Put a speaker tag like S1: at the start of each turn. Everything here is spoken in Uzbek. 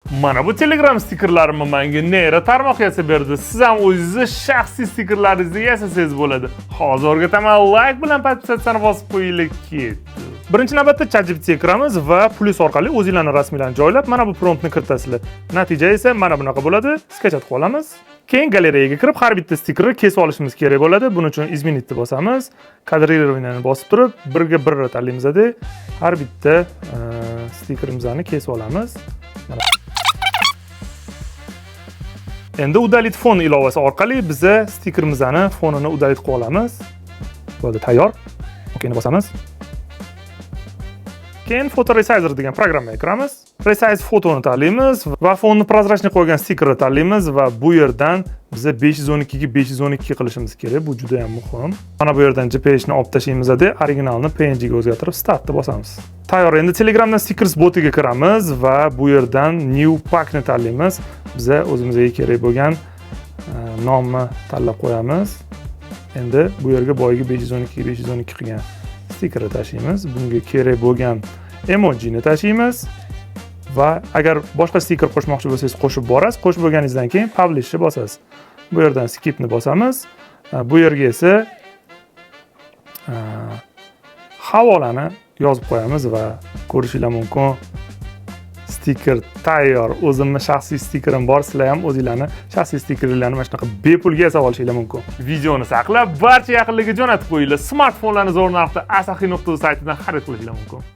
S1: Mana bu Telegram stikerlarimni menga Nera tarmoq yasab berdi. Siz ham o'zingizni shaxsiy stikerlaringizni yasasangiz bo'ladi. Hozir o'rgataman, like bilan podpisatsiyani bosib qo'yinglar ketdi. Birinchi navbatda ChatGPT kiramiz va plus orqali o'zingizlarning rasminglarni joylab, mana bu promptni kiritasizlar. Natija esa mana bunaqa bo'ladi. Sketchat qilib olamiz. Keyin galereyaga kirib, har bitta stikerni kesib olishimiz kerak bo'ladi. Buning uchun izmenitni bosamiz. Kadrирование bosib turib, birga bir tanlaymiz-da. Har bitta stikerimizni kesib olamiz. Endi udalit fon ilovasi orqali biz stikerimizni fonini udalit qilib olamiz. Bo'ldi, tayyor. Okeyni bosamiz. Keyin Photo Resizer degan programmaga kiramiz. Resize fotoni tanlaymiz va fonni prozrachniy qo'ygan stikerni tanlaymiz va bu yerdan biz 512 ga 512 qilishimiz kerak. Bu juda ham muhim. Mana bu yerdan JPG ni olib tashlaymiz-da, originalni PNG ga o'zgartirib Startni bosamiz. Tayyor. Endi Telegramdan stickers botiga kiramiz va bu yerdan New Pack ni tanlaymiz. Biz o'zimizga kerak bo'lgan nomni tanlab qo'yamiz. Endi bu yerga boyiga 512 ga 512 qilgan stikerni tashlaymiz. Bunga kerak bo'lgan emojini tashlaymiz. Va agar boshqa stiker qo'shmoqchi bo'lsangiz qo'shib borasiz. Qo'shib bo'lganingizdan keyin publish ni bosasiz. Bu yerdan skip ni bosamiz. Bu yerga esa havolani yozib qo'yamiz va ko'rishinglar mumkin. Stiker tayyor. O'zimning shaxsiy stikerim bor. Sizlar ham o'zingizlarning shaxsiy stikerlarni mana shunaqa bepulga yasab olishinglar mumkin. Videoni saqlab, barcha yaqinlarga jo'natib qo'yinglar. Smartfonlarni zo'r narxda asahi.uz saytidan xarid qilishinglar mumkin.